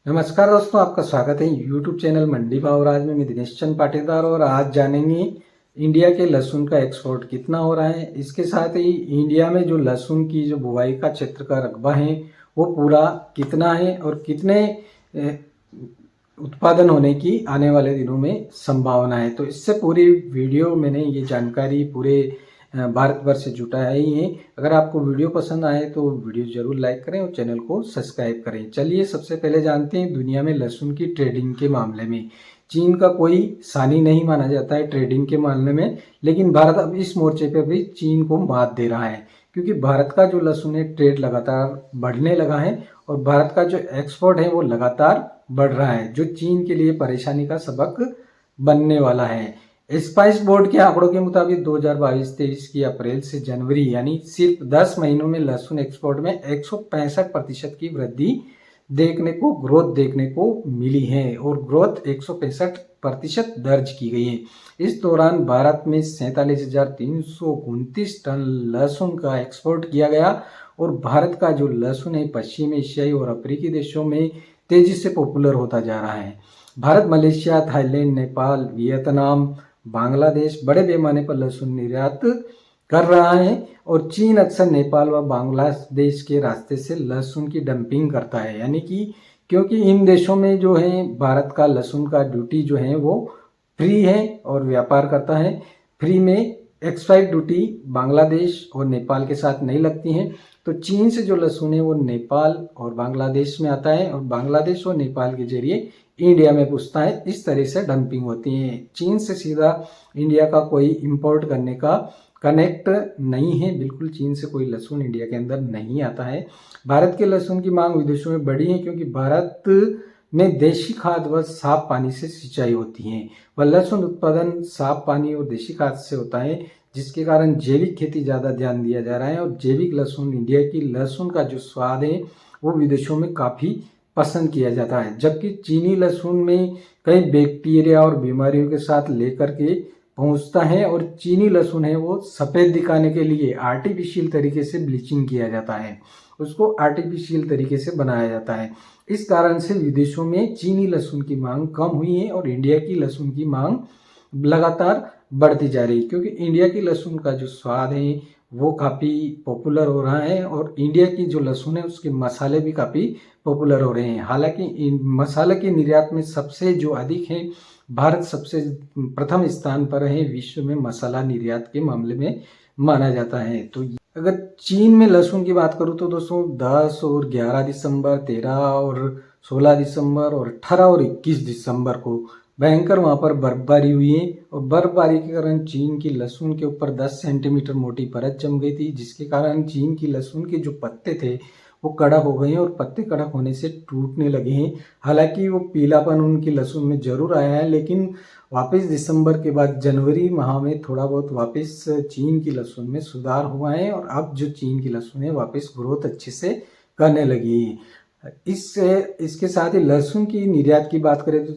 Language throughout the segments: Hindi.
नमस्कार दोस्तों, आपका स्वागत है यूट्यूब चैनल मंडी भाव राज में। मैं दिनेश चंद पाटीदार और आज जानेंगे इंडिया के लहसुन का एक्सपोर्ट कितना हो रहा है। इसके साथ ही इंडिया में जो लहसुन की जो बुवाई का क्षेत्र का रकबा है वो पूरा कितना है और कितने उत्पादन होने की आने वाले दिनों में संभावना है। तो इससे पूरी वीडियो मैंने ये जानकारी पूरे भारत भर से जुटाया ही है। अगर आपको वीडियो पसंद आए तो वीडियो जरूर लाइक करें और चैनल को सब्सक्राइब करें। चलिए सबसे पहले जानते हैं दुनिया में लहसुन की ट्रेडिंग के मामले में चीन का कोई सानी नहीं माना जाता है ट्रेडिंग के मामले में, लेकिन भारत अब इस मोर्चे पर भी चीन को मात दे रहा है क्योंकि भारत का जो लहसुन है ट्रेड लगातार बढ़ने लगा है और भारत का जो एक्सपोर्ट है वो लगातार बढ़ रहा है, जो चीन के लिए परेशानी का सबक बनने वाला है। स्पाइस बोर्ड के आंकड़ों के मुताबिक 2022-23 की अप्रैल से जनवरी यानी सिर्फ 10 महीनों में लहसुन एक्सपोर्ट में 165% की वृद्धि ग्रोथ देखने को मिली है और ग्रोथ 165% दर्ज की गई है। इस दौरान भारत में 47,329 टन लहसुन का एक्सपोर्ट किया गया और भारत का जो लहसुन है पश्चिमी एशियाई और अफ्रीकी देशों में तेजी से पॉपुलर होता जा रहा है। Bharat Malaysia, Thailand, Nepal, Vietnam, Bangladesh बड़े पैमाने पर लहसुन निर्यात कर रहा है और चीन अक्सर नेपाल व बांग्लादेश के रास्ते से लहसुन की डंपिंग करता है, यानी कि क्योंकि इन देशों में जो है भारत का लहसुन का ड्यूटी जो है वो फ्री है और व्यापार करता है फ्री में। एक्साइज ड्यूटी बांग्लादेश और नेपाल के साथ नहीं लगती हैं, तो चीन से जो लहसुन है वो नेपाल और बांग्लादेश में आता है और बांग्लादेश और नेपाल के जरिए इंडिया में घुसता है। इस तरह से डंपिंग होती है। चीन से सीधा इंडिया का कोई इंपोर्ट करने का कनेक्ट नहीं है, बिल्कुल चीन से कोई लहसुन इंडिया के अंदर नहीं आता है। भारत के लहसुन की मांग विदेशों में बढ़ी है क्योंकि भारत में देशी खाद व साफ पानी से सिंचाई होती है। वह लहसुन उत्पादन साफ पानी और देशी खाद से होता है, जिसके कारण जैविक खेती ज़्यादा ध्यान दिया जा रहा है और जैविक लहसुन इंडिया की लहसुन का जो स्वाद है वो विदेशों में काफ़ी पसंद किया जाता है, जबकि चीनी लहसुन में कई बैक्टीरिया और बीमारियों के साथ लेकर के पहुंचता है और चीनी लहसुन है वो सफ़ेद दिखाने के लिए आर्टिफिशियल तरीके से ब्लीचिंग किया जाता है, उसको आर्टिफिशियल तरीके से बनाया जाता है। इस कारण से विदेशों में चीनी लहसुन की मांग कम हुई है और इंडिया की लहसुन की मांग लगातार बढ़ती जा रही है क्योंकि इंडिया की लहसुन का जो स्वाद है वो काफ़ी पॉपुलर हो रहा है और इंडिया की जो लहसुन है उसके मसाले भी काफ़ी पॉपुलर हो रहे हैं। हालांकि मसाले के निर्यात में सबसे जो अधिक है भारत सबसे प्रथम स्थान पर है विश्व में मसाला निर्यात के मामले में माना जाता है। तो अगर चीन में लहसुन की बात करूँ तो दोस्तों 10 और 11 दिसंबर, 13 और 16 दिसंबर और 18 और 21 दिसंबर को भयंकर वहाँ पर बर्फबारी हुई है और बर्फबारी के कारण चीन की लहसुन के ऊपर 10 सेंटीमीटर मोटी परत जम गई थी, जिसके कारण चीन की लहसुन के जो पत्ते थे वो कड़क हो गए हैं और पत्ते कड़क होने से टूटने लगे हैं। हालांकि वो पीलापन उनकी लहसुन में जरूर आया है, लेकिन वापस दिसंबर के बाद जनवरी माह में थोड़ा बहुत वापस चीन की लहसुन में सुधार हुआ है और अब जो चीन की लहसुन है वापस ग्रोथ अच्छे से करने लगी है। इसके साथ ही लहसुन की निर्यात की बात करें तो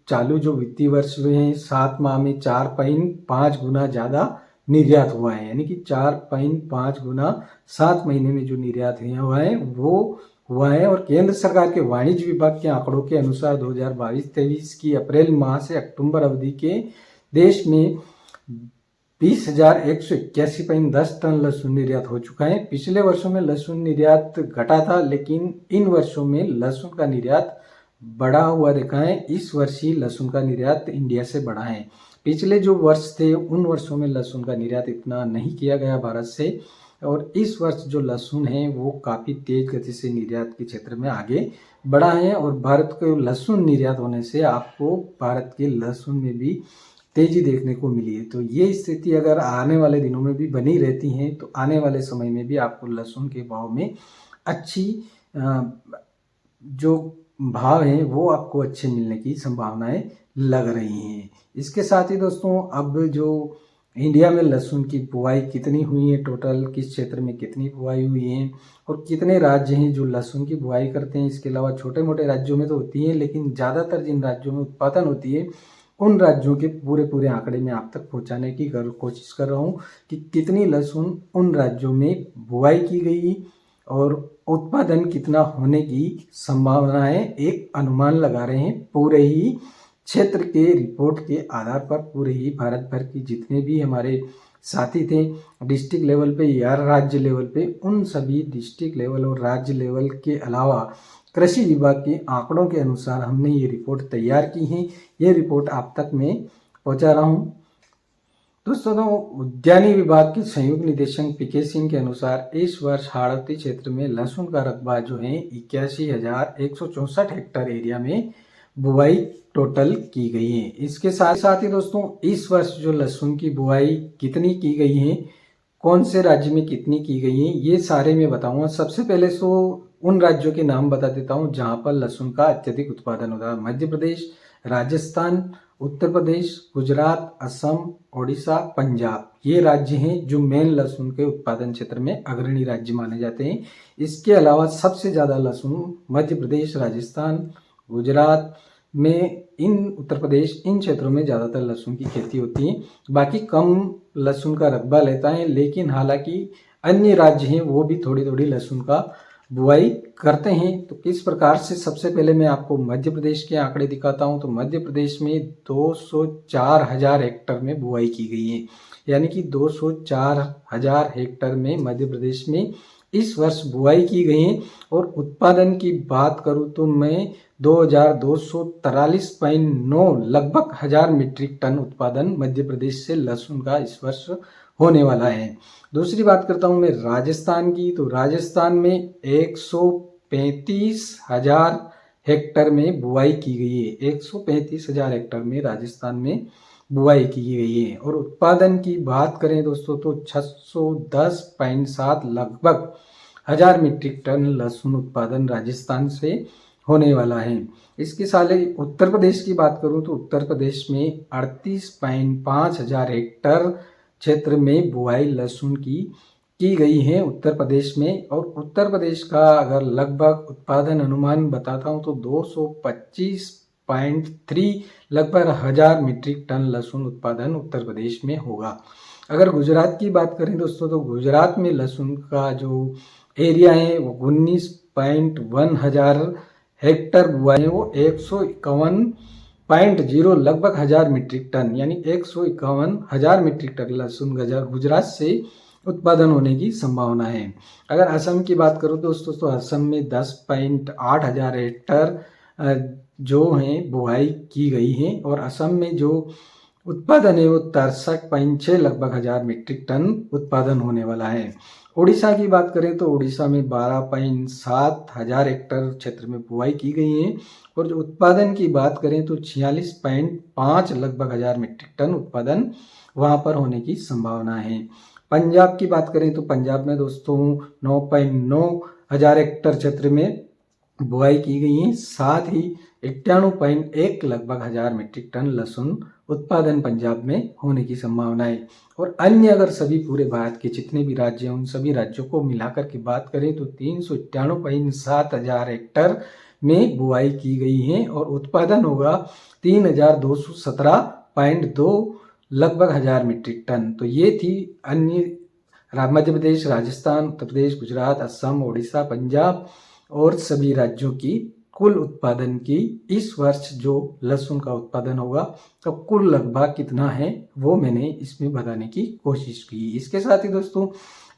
चालू जो वित्तीय वर्ष में 7 माह में 4.5 गुना ज़्यादा निर्यात हुआ है, यानी कि 4.5 गुना 7 महीने में जो निर्यात हुआ है वो हुआ है। और केंद्र सरकार के वाणिज्य विभाग के आंकड़ों के अनुसार 2022-23 की अप्रैल माह से अक्टूबर अवधि के देश में 20,181.10 टन लहसुन निर्यात हो चुका है। पिछले वर्षों में लहसुन निर्यात घटा था, लेकिन इन वर्षों में लहसुन का निर्यात बढ़ा हुआ देखा है। इस वर्ष ही लहसुन का निर्यात इंडिया से बढ़ा है। पिछले जो वर्ष थे उन वर्षों में लहसुन का निर्यात इतना नहीं किया गया भारत से और इस वर्ष जो लहसुन है वो काफ़ी तेज गति से निर्यात के क्षेत्र में आगे बढ़ा है और भारत को लहसुन निर्यात होने से आपको भारत के लहसुन में भी तेजी देखने को मिली है। तो ये स्थिति अगर आने वाले दिनों में भी बनी रहती है तो आने वाले समय में भी आपको लहसुन के भाव में अच्छी जो भाव है वो आपको अच्छे मिलने की संभावनाएं लग रही हैं। इसके साथ ही दोस्तों अब जो इंडिया में लहसुन की बुआई कितनी हुई है, टोटल किस क्षेत्र में कितनी बुआई हुई है और कितने राज्य हैं जो लहसुन की बुआई करते हैं, इसके अलावा छोटे मोटे राज्यों में तो होती है लेकिन ज़्यादातर जिन राज्यों में उत्पादन होती है उन राज्यों के पूरे आंकड़े में आप तक पहुंचाने की कोशिश कर रहा हूं कि कितनी लहसुन उन राज्यों में बुआई की गई और उत्पादन कितना होने की संभावना है, एक अनुमान लगा रहे हैं पूरे ही क्षेत्र के रिपोर्ट के आधार पर। पूरे ही भारत भर की जितने भी हमारे साथी थे डिस्ट्रिक्ट लेवल पे या राज्य लेवल पे, उन सभी डिस्ट्रिक्ट लेवल और राज्य लेवल के अलावा कृषि विभाग के आंकड़ों के अनुसार हमने ये रिपोर्ट तैयार की है। ये रिपोर्ट आप तक मैं पहुंचा रहा हूँ। दोस्तों, उद्यानी विभाग के संयुक्त निदेशक पीके सिंह के अनुसार इस वर्ष हाड़ौती क्षेत्र में लहसुन का रकबा जो है 81,164 हेक्टेयर एरिया में बुआई टोटल की गई है। इसके साथ साथ ही दोस्तों, इस वर्ष जो लहसुन की बुआई कितनी की गई है, कौन से राज्य में कितनी की गई है, ये सारे मैं बताऊंगा। सबसे पहले तो उन राज्यों के नाम बता देता हूँ जहां पर लहसुन का अत्यधिक उत्पादन होता है। मध्य प्रदेश, राजस्थान, उत्तर प्रदेश, गुजरात, असम, ओडिशा, पंजाब, ये राज्य हैं जो मेन लहसुन के उत्पादन क्षेत्र में अग्रणी राज्य माने जाते हैं। इसके अलावा सबसे ज़्यादा लहसुन मध्य प्रदेश, राजस्थान, गुजरात में, उत्तर प्रदेश, इन क्षेत्रों में ज़्यादातर लहसुन की खेती होती है। बाकी कम लहसुन का रकबा लेता है, लेकिन हालांकि अन्य राज्य हैं वो भी थोड़ी थोड़ी लहसुन का बुआई करते हैं। तो किस प्रकार से, सबसे पहले मैं आपको मध्य प्रदेश के आंकड़े दिखाता हूं। तो मध्य प्रदेश में 204,000 हेक्टेयर में बुआई की गई है, यानी कि 204,000 हेक्टेयर में मध्य प्रदेश में इस वर्ष बुआई की गई है। और उत्पादन की बात करूं तो मैं 2,243.9 लगभग 1000 मीट्रिक टन उत्पादन मध्य प्रदेश से लहसुन का इस वर्ष होने वाला है। दूसरी बात करता हूं मैं राजस्थान की। तो राजस्थान में 135,000 हेक्टेयर में बुआई की गई है। 135,000 हेक्टेयर में राजस्थान में बुआई की गई है। और उत्पादन की बात करें दोस्तों तो 610.7 लगभग 1000 मीट्रिक टन लहसुन उत्पादन राजस्थान से होने वाला है। इसके साथ ही उत्तर प्रदेश की बात करूं तो उत्तर प्रदेश में 38.5 हजार हेक्टेयर क्षेत्र में बुआई लहसुन की गई है उत्तर प्रदेश में। और उत्तर प्रदेश का अगर लगभग उत्पादन अनुमान बताता हूं तो 225.3 लगभग 1000 मीट्रिक टन लहसुन उत्पादन उत्तर प्रदेश में होगा। अगर गुजरात की बात करें दोस्तों तो गुजरात में लहसुन का जो एरिया है वो 19.1 हजार हेक्टेयर बुआई है, वो 151.0 लगभग 1000 मीट्रिक टन, यानी 151,000 मीट्रिक टन लहसुन गुजरात से उत्पादन होने की संभावना है। अगर असम की बात करूं दोस्तों तो असम में 10.8 हजार हेक्टेयर जो है बुआई की गई है। और असम में जो उत्पादन है वो 63.6 लगभग 1000 मीट्रिक टन उत्पादन होने वाला है। उड़ीसा की बात करें तो उड़ीसा में 12.7 हजार हेक्टेयर क्षेत्र में बुआई की गई है। और जो उत्पादन की बात करें तो 46.5 लगभग 1000 मीट्रिक टन उत्पादन वहां पर होने की संभावना है। पंजाब की बात करें तो पंजाब में दोस्तों 9.9 हजार हेक्टेयर क्षेत्र में बुआई की गई है। साथ ही 91.1 लगभग 1000 मीट्रिक टन लहसुन उत्पादन पंजाब में होने की संभावना है। और अन्य अगर सभी पूरे भारत के जितने भी राज्य हैं उन सभी राज्यों को मिलाकर के बात करें तो 391.7 हजार हेक्टेयर में बुआई की गई है। और उत्पादन होगा 3217.2 लगभग 1000 मीट्रिक टन। तो ये थी अन्य मध्य प्रदेश, राजस्थान, उत्तर प्रदेश, गुजरात, असम, ओडिशा, पंजाब और सभी राज्यों की कुल उत्पादन की इस वर्ष जो लहसुन का उत्पादन होगा तो कुल लगभग कितना है वो मैंने इसमें बताने की कोशिश की। इसके साथ ही दोस्तों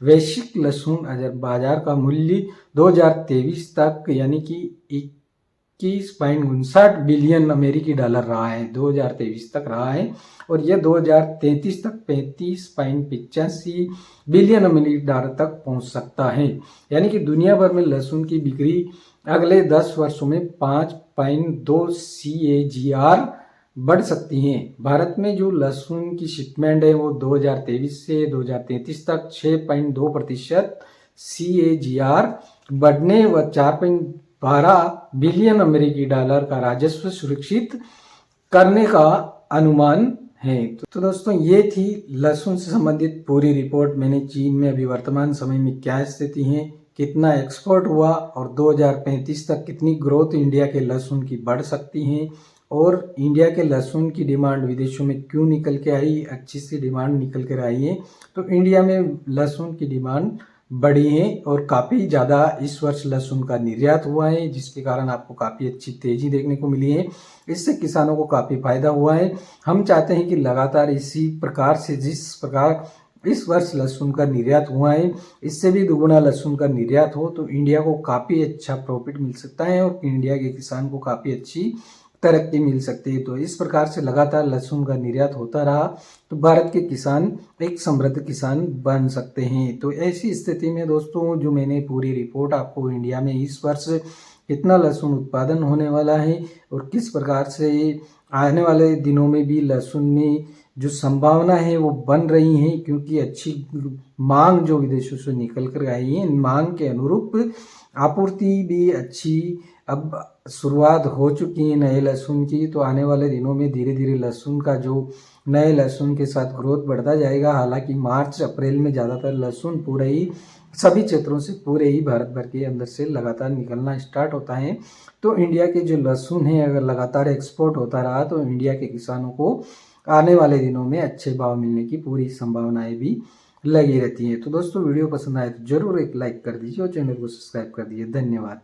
वैश्विक लहसुन बाजार का मूल्य 2023 तक यानी कि 21.59 बिलियन अमेरिकी डॉलर रहा है, 2023 तक रहा है। और यह 2033 तक 35.85 बिलियन अमेरिकी डॉलर तक पहुंच सकता है। यानी कि दुनिया भर में लहसुन की बिक्री अगले 10 वर्षों में 5.2 CAGR बढ़ सकती हैं। भारत में जो लहसुन की शिपमेंट है वो 2023 से 2033 तक 6.2% CAGR बढ़ने व 4.12 बिलियन अमेरिकी डॉलर का राजस्व सुरक्षित करने का अनुमान है। तो दोस्तों ये थी लहसुन से संबंधित पूरी रिपोर्ट। मैंने चीन में अभी वर्तमान समय में क्या स्थिति है, कितना एक्सपोर्ट हुआ और 2035 तक कितनी ग्रोथ इंडिया के लहसुन की बढ़ सकती है और इंडिया के लहसुन की डिमांड विदेशों में क्यों निकल के आई, अच्छी सी डिमांड निकल कर आई है। तो इंडिया में लहसुन की डिमांड बढ़ी हैं और काफ़ी ज़्यादा इस वर्ष लहसुन का निर्यात हुआ है, जिसके कारण आपको काफ़ी अच्छी तेज़ी देखने को मिली है। इससे किसानों को काफ़ी फायदा हुआ है। हम चाहते हैं कि लगातार इसी प्रकार से, जिस प्रकार इस वर्ष लहसुन का निर्यात हुआ है, इससे भी दुगुना लहसुन का निर्यात हो तो इंडिया को काफ़ी अच्छा प्रॉफिट मिल सकता है और इंडिया के किसान को काफ़ी अच्छी तरक्की मिल सकती है। तो इस प्रकार से लगातार लहसुन का निर्यात होता रहा तो भारत के किसान एक समृद्ध किसान बन सकते हैं। तो ऐसी स्थिति में दोस्तों, जो मैंने पूरी रिपोर्ट आपको इंडिया में इस वर्ष कितना लहसुन उत्पादन होने वाला है और किस प्रकार से आने वाले दिनों में भी लहसुन में जो संभावना है वो बन रही है, क्योंकि अच्छी मांग जो विदेशों से निकल कर आई है, मांग के अनुरूप आपूर्ति भी अच्छी अब शुरुआत हो चुकी है नए लहसुन की। तो आने वाले दिनों में धीरे धीरे लहसुन का जो नए लहसुन के साथ ग्रोथ बढ़ता जाएगा। हालांकि मार्च अप्रैल में ज़्यादातर लहसुन पूरे ही सभी क्षेत्रों से, पूरे ही भारत भर के अंदर से लगातार निकलना स्टार्ट होता है। तो इंडिया के जो लहसुन है अगर लगातार एक्सपोर्ट होता रहा तो इंडिया के किसानों को आने वाले दिनों में अच्छे भाव मिलने की पूरी संभावनाएं भी लगी रहती हैं। तो दोस्तों, वीडियो पसंद आए तो जरूर एक लाइक कर दीजिए और चैनल को सब्सक्राइब कर दीजिए। धन्यवाद।